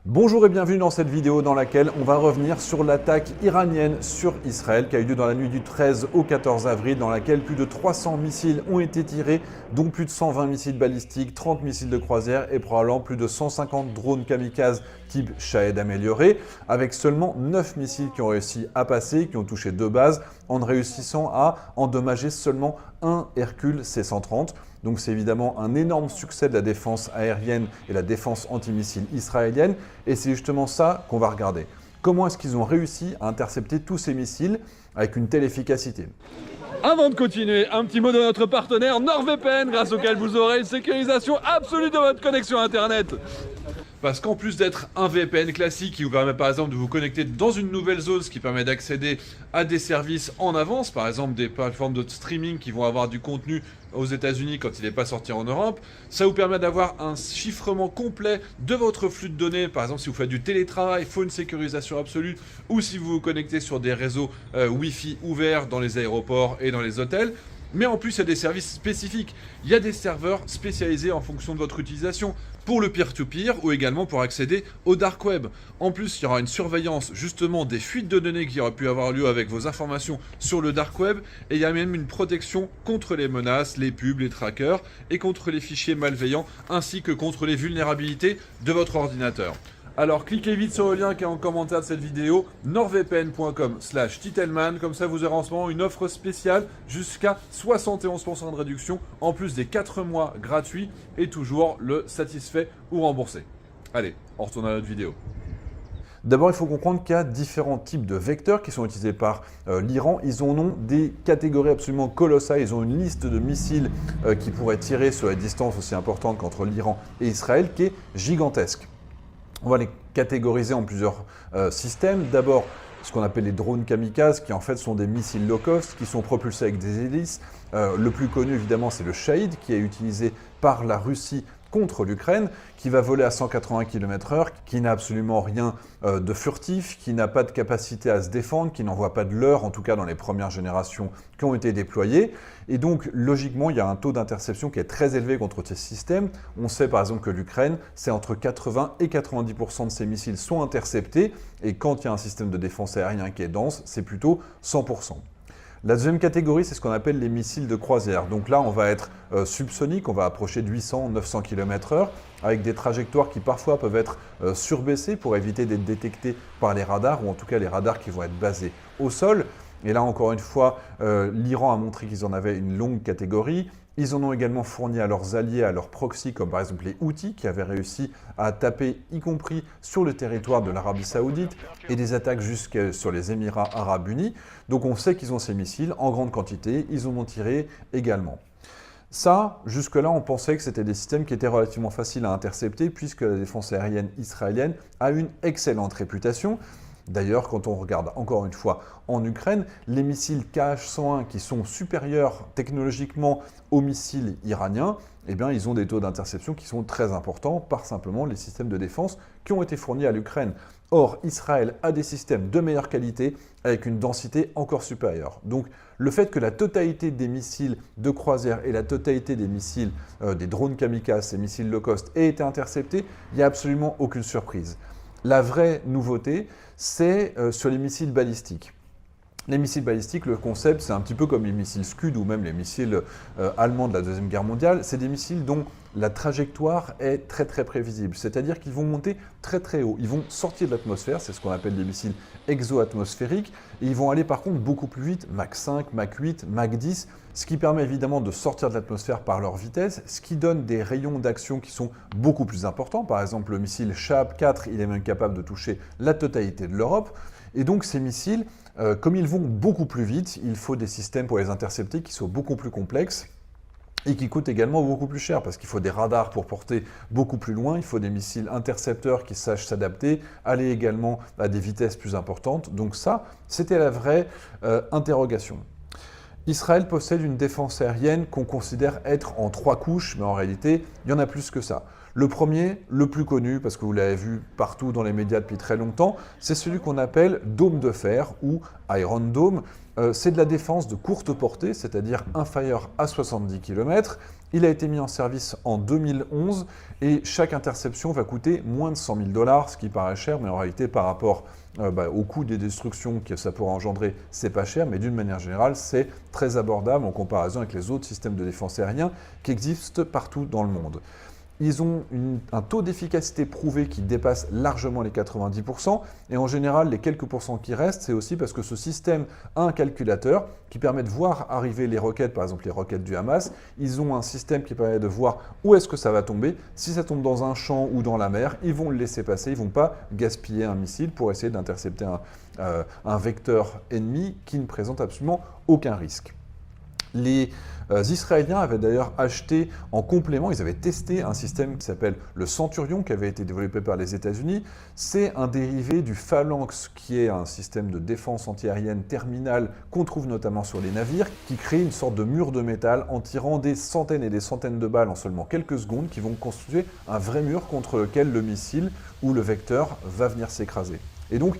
Bonjour et bienvenue dans cette vidéo dans laquelle on va revenir sur l'attaque iranienne sur Israël qui a eu lieu dans la nuit du 13 au 14 avril, dans laquelle plus de 300 missiles ont été tirés, dont plus de 120 missiles balistiques, 30 missiles de croisière et probablement plus de 150 drones kamikazes type Shahed amélioré, avec seulement 9 missiles qui ont réussi à passer, qui ont touché 2 bases, en réussissant à endommager seulement un Hercule C-130. Donc c'est évidemment un énorme succès de la défense aérienne et la défense antimissile israélienne. Et c'est justement ça qu'on va regarder. Comment est-ce qu'ils ont réussi à intercepter tous ces missiles avec une telle efficacité? Avant de continuer, un petit mot de notre partenaire NordVPN, grâce auquel vous aurez une sécurisation absolue de votre connexion Internet. Parce qu'en plus d'être un VPN classique qui vous permet par exemple de vous connecter dans une nouvelle zone, ce qui permet d'accéder à des services en avance, par exemple des plateformes de streaming qui vont avoir du contenu aux États-Unis quand il n'est pas sorti en Europe, ça vous permet d'avoir un chiffrement complet de votre flux de données. Par exemple, si vous faites du télétravail, il faut une sécurisation absolue, ou si vous vous connectez sur des réseaux Wi-Fi ouverts dans les aéroports et dans les hôtels. Mais en plus, il y a des services spécifiques. Il y a des serveurs spécialisés en fonction de votre utilisation pour le peer-to-peer ou également pour accéder au dark web. En plus, il y aura une surveillance justement des fuites de données qui auraient pu avoir lieu avec vos informations sur le dark web. Et il y a même une protection contre les menaces, les pubs, les trackers et contre les fichiers malveillants ainsi que contre les vulnérabilités de votre ordinateur. Alors cliquez vite sur le lien qui est en commentaire de cette vidéo, nordvpn.com/titelman, comme ça vous aurez en ce moment une offre spéciale jusqu'à 71% de réduction, en plus des 4 mois gratuits et toujours le satisfait ou remboursé. Allez, on retourne à notre vidéo. D'abord, il faut comprendre qu'il y a différents types de vecteurs qui sont utilisés par l'Iran. Ils en ont des catégories absolument colossales. Ils ont une liste de missiles qui pourraient tirer sur des distances aussi importantes qu'entre l'Iran et Israël qui est gigantesque. On va les catégoriser en plusieurs systèmes. D'abord, ce qu'on appelle les drones kamikazes, qui en fait sont des missiles low cost, qui sont propulsés avec des hélices. Le plus connu, évidemment, c'est le Shahed, qui est utilisé par la Russie contre l'Ukraine, qui va voler à 180 km/h, qui n'a absolument rien de furtif, qui n'a pas de capacité à se défendre, qui n'envoie pas de leurre, en tout cas dans les premières générations qui ont été déployées. Et donc, logiquement, il y a un taux d'interception qui est très élevé contre ces systèmes. On sait par exemple que l'Ukraine, c'est entre 80 et 90% de ses missiles sont interceptés, et quand il y a un système de défense aérien qui est dense, c'est plutôt 100%. La deuxième catégorie, c'est ce qu'on appelle les missiles de croisière. Donc là, on va être subsonique, on va approcher de 800-900 km/h, avec des trajectoires qui parfois peuvent être surbaissées pour éviter d'être détectés par les radars, ou en tout cas les radars qui vont être basés au sol. Et là, encore une fois, l'Iran a montré qu'ils en avaient une longue catégorie. Ils en ont également fourni à leurs alliés, à leurs proxys, comme par exemple les Houthis, qui avaient réussi à taper, y compris sur le territoire de l'Arabie Saoudite, et des attaques jusque sur les Émirats Arabes Unis. Donc on sait qu'ils ont ces missiles en grande quantité, ils en ont tiré également. Ça, jusque-là, on pensait que c'était des systèmes qui étaient relativement faciles à intercepter, puisque la défense aérienne israélienne a une excellente réputation. D'ailleurs, quand on regarde encore une fois en Ukraine, les missiles Kh-101 qui sont supérieurs technologiquement aux missiles iraniens, eh bien, ils ont des taux d'interception qui sont très importants par simplement les systèmes de défense qui ont été fournis à l'Ukraine. Or, Israël a des systèmes de meilleure qualité avec une densité encore supérieure. Donc, le fait que la totalité des missiles de croisière et la totalité des missiles, des drones kamikazes, ces missiles low cost, aient été interceptés, il n'y a absolument aucune surprise. La vraie nouveauté, c'est sur les missiles balistiques. Les missiles balistiques, le concept, c'est un petit peu comme les missiles Scud ou même les missiles allemands de la Deuxième Guerre mondiale. C'est des missiles dont la trajectoire est très très prévisible. C'est-à-dire qu'ils vont monter très très haut. Ils vont sortir de l'atmosphère, c'est ce qu'on appelle des missiles exo-atmosphériques. Et ils vont aller par contre beaucoup plus vite, Mach 5, Mach 8, Mach 10, ce qui permet évidemment de sortir de l'atmosphère par leur vitesse, ce qui donne des rayons d'action qui sont beaucoup plus importants. Par exemple, le missile Shahab 4, il est même capable de toucher la totalité de l'Europe. Et donc ces missiles, comme ils vont beaucoup plus vite, il faut des systèmes pour les intercepter qui soient beaucoup plus complexes et qui coûtent également beaucoup plus cher parce qu'il faut des radars pour porter beaucoup plus loin, il faut des missiles intercepteurs qui sachent s'adapter, aller également à des vitesses plus importantes. Donc ça, c'était la vraie interrogation. Israël possède une défense aérienne qu'on considère être en 3 couches, mais en réalité, il y en a plus que ça. Le premier, le plus connu, parce que vous l'avez vu partout dans les médias depuis très longtemps, c'est celui qu'on appelle dôme de fer ou Iron Dome. C'est de la défense de courte portée, c'est-à-dire inférieure à 70 km. Il a été mis en service en 2011 et chaque interception va coûter moins de 100 000 $, ce qui paraît cher, mais en réalité par rapport au coût des destructions que ça pourra engendrer, c'est pas cher, mais d'une manière générale, c'est très abordable en comparaison avec les autres systèmes de défense aérienne qui existent partout dans le monde. Ils ont un taux d'efficacité prouvé qui dépasse largement les 90%. Et en général, les quelques pourcents qui restent, c'est aussi parce que ce système a un calculateur qui permet de voir arriver les roquettes, par exemple les roquettes du Hamas. Ils ont un système qui permet de voir où est-ce que ça va tomber. Si ça tombe dans un champ ou dans la mer, ils vont le laisser passer. Ils ne vont pas gaspiller un missile pour essayer d'intercepter un vecteur ennemi qui ne présente absolument aucun risque. Les Israéliens avaient d'ailleurs acheté en complément, ils avaient testé un système qui s'appelle le Centurion, qui avait été développé par les États-Unis. C'est un dérivé du Phalanx, qui est un système de défense antiaérienne terminale qu'on trouve notamment sur les navires, qui crée une sorte de mur de métal en tirant des centaines et des centaines de balles en seulement quelques secondes, qui vont constituer un vrai mur contre lequel le missile ou le vecteur va venir s'écraser. Et donc,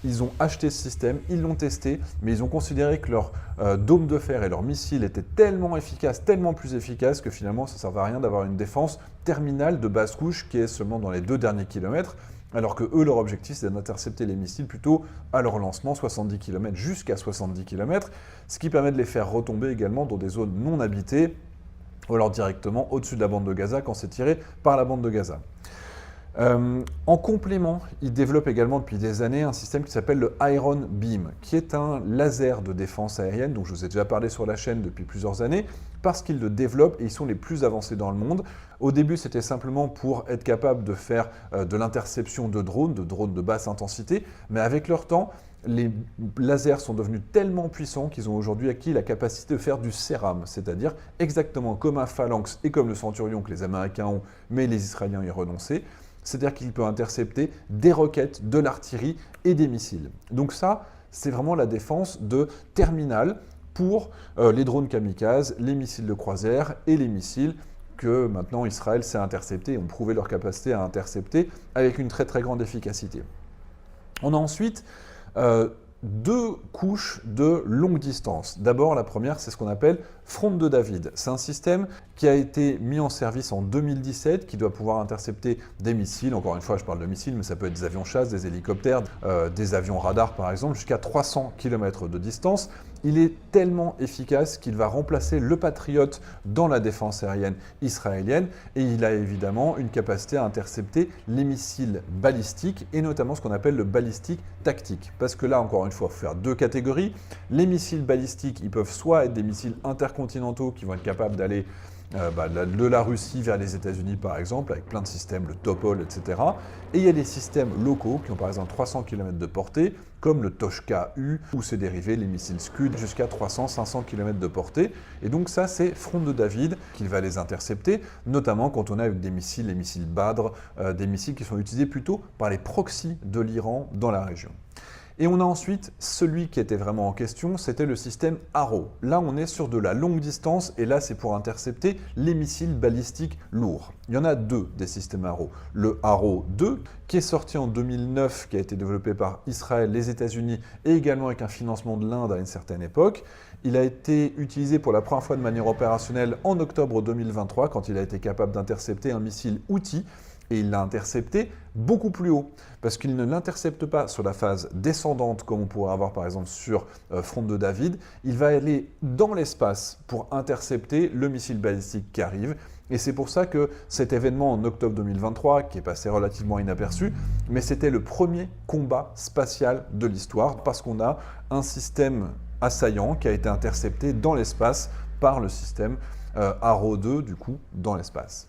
ils ont acheté ce système, ils l'ont testé, mais ils ont considéré que leur dôme de fer et leur missile étaient tellement efficaces, tellement plus efficaces, que finalement, ça ne servait à rien d'avoir une défense terminale de basse couche qui est seulement dans les 2 derniers kilomètres, alors que eux, leur objectif, c'est d'intercepter les missiles plutôt à leur lancement, 70 km jusqu'à 70 km, ce qui permet de les faire retomber également dans des zones non habitées, ou alors directement au-dessus de la bande de Gaza quand c'est tiré par la bande de Gaza. En complément, ils développent également depuis des années un système qui s'appelle le Iron Beam, qui est un laser de défense aérienne dont je vous ai déjà parlé sur la chaîne depuis plusieurs années, parce qu'ils le développent et ils sont les plus avancés dans le monde. Au début, c'était simplement pour être capable de faire de l'interception de drones de basse intensité, mais avec leur temps, les lasers sont devenus tellement puissants qu'ils ont aujourd'hui acquis la capacité de faire du CERAM, c'est-à-dire exactement comme un Phalanx et comme le Centurion que les Américains ont, mais les Israéliens y ont renoncé. C'est-à-dire qu'il peut intercepter des roquettes, de l'artillerie et des missiles. Donc ça, c'est vraiment la défense de terminal pour les drones kamikazes, les missiles de croisière et les missiles que maintenant Israël sait intercepter et ont prouvé leur capacité à intercepter avec une très très grande efficacité. On a ensuite 2 couches de longue distance. D'abord, la première, c'est ce qu'on appelle Fronde de David. C'est un système qui a été mis en service en 2017, qui doit pouvoir intercepter des missiles. Encore une fois, je parle de missiles, mais ça peut être des avions chasse, des hélicoptères, des avions radars par exemple, jusqu'à 300 km de distance. Il est tellement efficace qu'il va remplacer le Patriot dans la défense aérienne israélienne et il a évidemment une capacité à intercepter les missiles balistiques et notamment ce qu'on appelle le balistique tactique. Parce que là, encore une fois, il faut faire 2 catégories. Les missiles balistiques, ils peuvent soit être des missiles intercontinentaux qui vont être capables d'aller de la Russie vers les États-Unis par exemple, avec plein de systèmes, le Topol, etc. Et il y a des systèmes locaux qui ont par exemple 300 km de portée, comme le Toshka-U, ou ses dérivés, les missiles Scud, jusqu'à 300-500 km de portée. Et donc ça, c'est Fronde de David qui va les intercepter, notamment quand on a avec des missiles, les missiles Badr, des missiles qui sont utilisés plutôt par les proxys de l'Iran dans la région. Et on a ensuite celui qui était vraiment en question, c'était le système Arrow. Là, on est sur de la longue distance et là, c'est pour intercepter les missiles balistiques lourds. Il y en a 2 des systèmes Arrow. Le Arrow 2, qui est sorti en 2009, qui a été développé par Israël, les États-Unis et également avec un financement de l'Inde à une certaine époque. Il a été utilisé pour la première fois de manière opérationnelle en octobre 2023, quand il a été capable d'intercepter un missile outil. Et il l'a intercepté beaucoup plus haut, parce qu'il ne l'intercepte pas sur la phase descendante, comme on pourrait avoir par exemple sur Fronde de David. Il va aller dans l'espace pour intercepter le missile balistique qui arrive. Et c'est pour ça que cet événement en octobre 2023, qui est passé relativement inaperçu, mais c'était le premier combat spatial de l'histoire, parce qu'on a un système assaillant qui a été intercepté dans l'espace par le système Arrow 2, du coup, dans l'espace.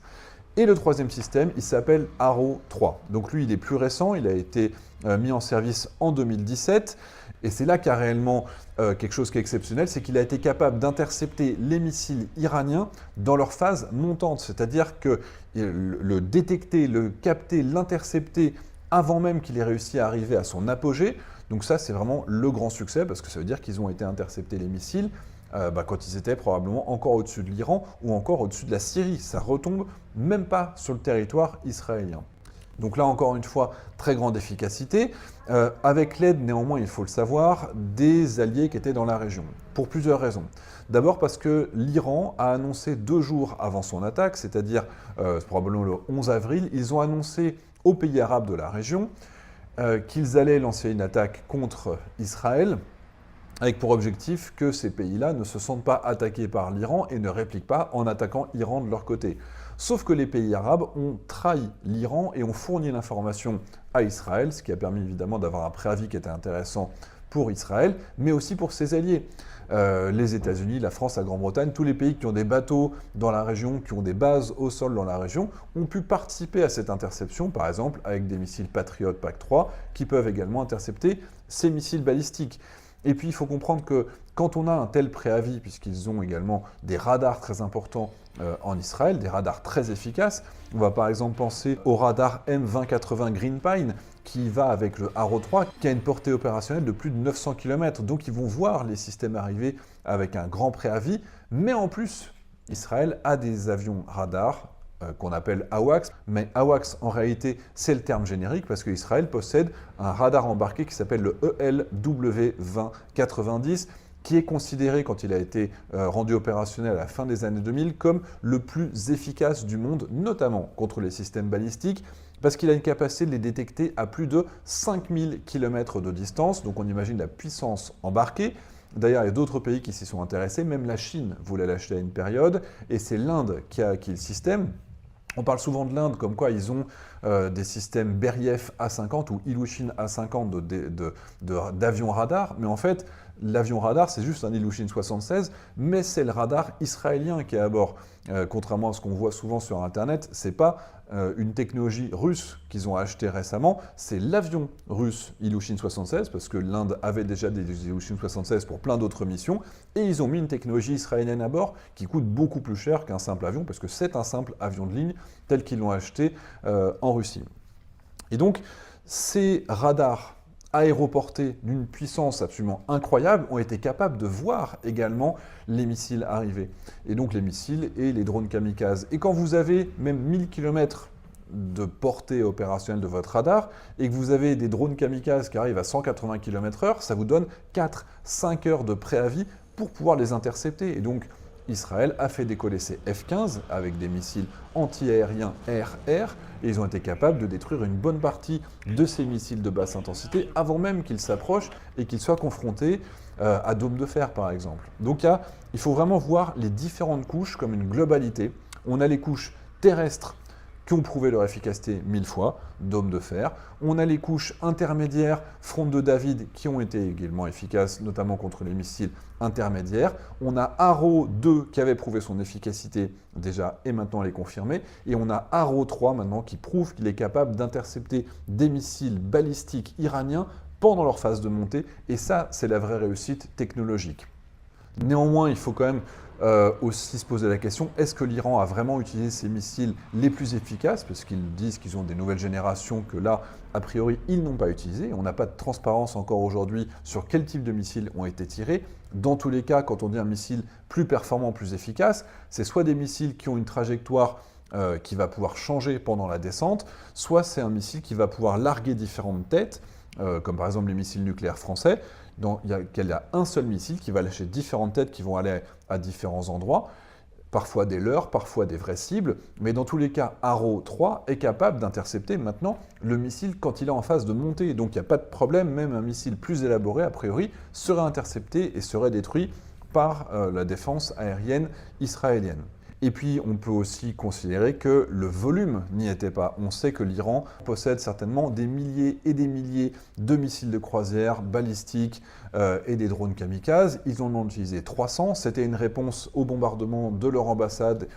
Et le troisième système, il s'appelle Arrow 3. Donc lui, il est plus récent, il a été mis en service en 2017. Et c'est là qu'il y a réellement quelque chose qui est exceptionnel, c'est qu'il a été capable d'intercepter les missiles iraniens dans leur phase montante. C'est-à-dire que le détecter, le capter, l'intercepter avant même qu'il ait réussi à arriver à son apogée. Donc ça, c'est vraiment le grand succès, parce que ça veut dire qu'ils ont été interceptés les missiles quand ils étaient probablement encore au-dessus de l'Iran ou encore au-dessus de la Syrie. Ça retombe même pas sur le territoire israélien. Donc là, encore une fois, très grande efficacité, avec l'aide, néanmoins, il faut le savoir, des alliés qui étaient dans la région, pour plusieurs raisons. D'abord parce que l'Iran a annoncé 2 jours avant son attaque, c'est-à-dire probablement le 11 avril, ils ont annoncé aux pays arabes de la région qu'ils allaient lancer une attaque contre Israël, avec pour objectif que ces pays-là ne se sentent pas attaqués par l'Iran et ne répliquent pas en attaquant l'Iran de leur côté. Sauf que les pays arabes ont trahi l'Iran et ont fourni l'information à Israël, ce qui a permis évidemment d'avoir un préavis qui était intéressant pour Israël, mais aussi pour ses alliés. Les États-Unis, la France, la Grande-Bretagne, tous les pays qui ont des bateaux dans la région, qui ont des bases au sol dans la région, ont pu participer à cette interception, par exemple avec des missiles Patriot PAC-3, qui peuvent également intercepter ces missiles balistiques. Et puis il faut comprendre que quand on a un tel préavis, puisqu'ils ont également des radars très importants en Israël, des radars très efficaces, on va par exemple penser au radar M2080 Green Pine, qui va avec le Arrow 3, qui a une portée opérationnelle de plus de 900 km. Donc ils vont voir les systèmes arriver avec un grand préavis, mais en plus, Israël a des avions radars qu'on appelle AWACS, mais AWACS en réalité c'est le terme générique parce qu'Israël possède un radar embarqué qui s'appelle le ELW2090, qui est considéré, quand il a été rendu opérationnel à la fin des années 2000, comme le plus efficace du monde, notamment contre les systèmes balistiques, parce qu'il a une capacité de les détecter à plus de 5000 km de distance, donc on imagine la puissance embarquée. D'ailleurs, il y a d'autres pays qui s'y sont intéressés, même la Chine voulait l'acheter à une période, et c'est l'Inde qui a acquis le système. On parle souvent de l'Inde comme quoi ils ont des systèmes Beriev A50 ou Ilyushin A50 d'avions radar, mais en fait, l'avion radar, c'est juste un Ilyushin 76, mais c'est le radar israélien qui est à bord. Contrairement à ce qu'on voit souvent sur Internet, ce n'est pas une technologie russe qu'ils ont achetée récemment, c'est l'avion russe Ilyushin 76, parce que l'Inde avait déjà des Ilyushin 76 pour plein d'autres missions, et ils ont mis une technologie israélienne à bord qui coûte beaucoup plus cher qu'un simple avion, parce que c'est un simple avion de ligne tel qu'ils l'ont acheté en Russie. Et donc, ces radars aéroportés d'une puissance absolument incroyable ont été capables de voir également les missiles arriver. Et donc les missiles et les drones kamikazes. Et quand vous avez même 1000 km de portée opérationnelle de votre radar et que vous avez des drones kamikazes qui arrivent à 180 km/h, ça vous donne 4-5 heures de préavis pour pouvoir les intercepter. Et donc Israël a fait décoller ses F-15 avec des missiles anti-aériens air-air et ils ont été capables de détruire une bonne partie de ces missiles de basse intensité avant même qu'ils s'approchent et qu'ils soient confrontés à dômes de fer par exemple. Donc il faut vraiment voir les différentes couches comme une globalité. On a les couches terrestres qui ont prouvé leur efficacité 1000 fois, dômes de fer. On a les couches intermédiaires, fronde de David, qui ont été également efficaces, notamment contre les missiles intermédiaires. On a Arrow 2 qui avait prouvé son efficacité déjà et maintenant elle est confirmée. Et on a Arrow 3 maintenant qui prouve qu'il est capable d'intercepter des missiles balistiques iraniens pendant leur phase de montée. Et ça, c'est la vraie réussite technologique. Néanmoins, il faut quand même aussi se poser la question, est-ce que l'Iran a vraiment utilisé ces missiles les plus efficaces, parce qu'ils disent qu'ils ont des nouvelles générations que là, a priori, ils n'ont pas utilisé. On n'a pas de transparence encore aujourd'hui sur quel type de missiles ont été tirés. Dans tous les cas, quand on dit un missile plus performant, plus efficace, c'est soit des missiles qui ont une trajectoire qui va pouvoir changer pendant la descente, soit c'est un missile qui va pouvoir larguer différentes têtes, comme par exemple les missiles nucléaires français. Il y a un seul missile qui va lâcher différentes têtes qui vont aller à différents endroits, parfois des leurres, parfois des vraies cibles, mais dans tous les cas, Arrow 3 est capable d'intercepter maintenant le missile quand il est en phase de montée. Donc il n'y a pas de problème, même un missile plus élaboré, a priori, serait intercepté et serait détruit par la défense aérienne israélienne. Et puis, on peut aussi considérer que le volume n'y était pas. On sait que l'Iran possède certainement des milliers et des milliers de missiles de croisière, balistiques et des drones kamikazes. Ils en ont utilisé 300. C'était une réponse au bombardement de leur ambassade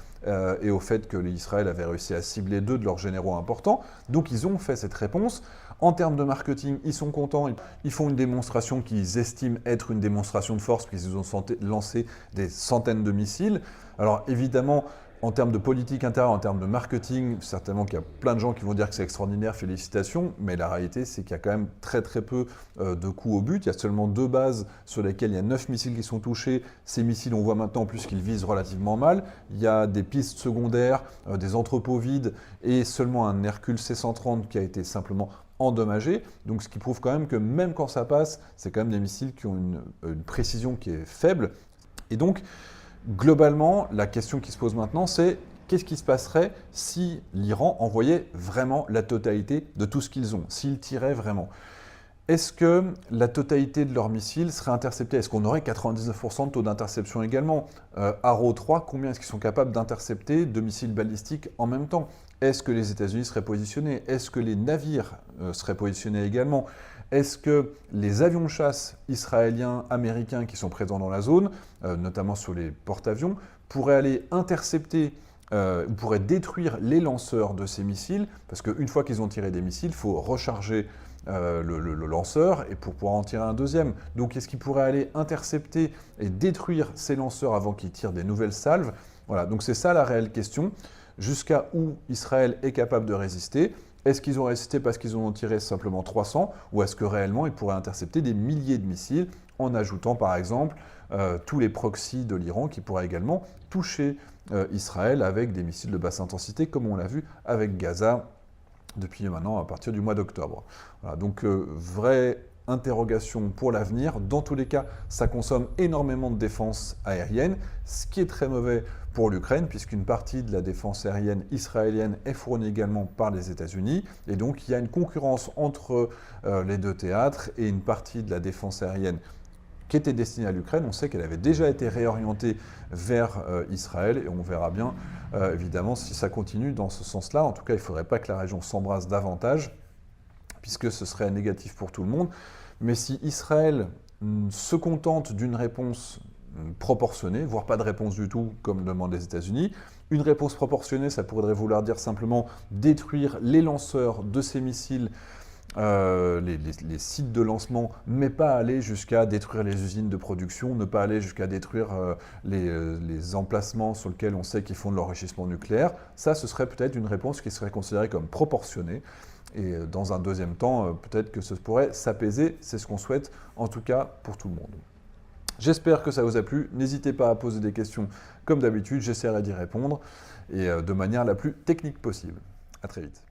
et au fait que l'Israël avait réussi à cibler 2 de leurs généraux importants. Donc, ils ont fait cette réponse. En termes de marketing, ils sont contents. Ils font une démonstration qu'ils estiment être une démonstration de force puisqu'ils ont lancé des centaines de missiles. Alors évidemment, En termes de politique intérieure, en termes de marketing, certainement qu'il y a plein de gens qui vont dire que c'est extraordinaire, félicitations, mais la réalité, c'est qu'il y a quand même très peu de coups au but. Il y a seulement 2 bases sur lesquelles il y a 9 missiles qui sont touchés. Ces missiles, on voit maintenant en plus qu'ils visent relativement mal. Il y a des pistes secondaires, des entrepôts vides et seulement un Hercule C-130 qui a été simplement endommagé. Donc ce qui prouve quand même que même quand ça passe, c'est quand même des missiles qui ont une précision qui est faible. Et donc, globalement, la question qui se pose maintenant, c'est qu'est-ce qui se passerait si l'Iran envoyait vraiment la totalité de tout ce qu'ils ont, s'ils tiraient vraiment? Est-ce que la totalité de leurs missiles serait interceptée? Est-ce qu'on aurait 99% de taux d'interception également? Arrow 3, combien est-ce qu'ils sont capables d'intercepter de missiles balistiques en même temps? Est-ce que les États-Unis seraient positionnés? Est-ce que les navires seraient positionnés également? Est-ce que les avions de chasse israéliens, américains qui sont présents dans la zone, notamment sur les porte-avions, pourraient aller intercepter, pourraient détruire les lanceurs de ces missiles? Parce qu'une fois qu'ils ont tiré des missiles, il faut recharger le lanceur et pour pouvoir en tirer un deuxième. Donc est-ce qu'ils pourraient aller intercepter et détruire ces lanceurs avant qu'ils tirent des nouvelles salves? Voilà, donc c'est ça la réelle question. Jusqu'à où Israël est capable de résister? Est-ce qu'ils ont résisté parce qu'ils en ont tiré simplement 300 ou est-ce que réellement ils pourraient intercepter des milliers de missiles en ajoutant par exemple tous les proxys de l'Iran qui pourraient également toucher Israël avec des missiles de basse intensité comme on l'a vu avec Gaza depuis maintenant à partir du mois d'octobre. Voilà, donc vraie interrogation pour l'avenir. Dans tous les cas, ça consomme énormément de défense aérienne, ce qui est très mauvais pour l'Ukraine, puisqu'une partie de la défense aérienne israélienne est fournie également par les États-Unis. Et donc, il y a une concurrence entre les 2 théâtres et une partie de la défense aérienne qui était destinée à l'Ukraine. On sait qu'elle avait déjà été réorientée vers Israël et on verra bien, évidemment, si ça continue dans ce sens-là. En tout cas, il ne faudrait pas que la région s'embrasse davantage, puisque ce serait négatif pour tout le monde. Mais si Israël se contente d'une réponse proportionnée, voire pas de réponse du tout, comme demandent les États-Unis, une réponse proportionnée, ça pourrait vouloir dire simplement détruire les lanceurs de ces missiles, les sites de lancement, mais pas aller jusqu'à détruire les usines de production, ne pas aller jusqu'à détruire les emplacements sur lesquels on sait qu'ils font de l'enrichissement nucléaire. Ça, ce serait peut-être une réponse qui serait considérée comme proportionnée. Et dans un deuxième temps, peut-être que ce pourrait s'apaiser. C'est ce qu'on souhaite, en tout cas, pour tout le monde. J'espère que ça vous a plu. N'hésitez pas à poser des questions comme d'habitude. J'essaierai d'y répondre et de manière la plus technique possible. À très vite.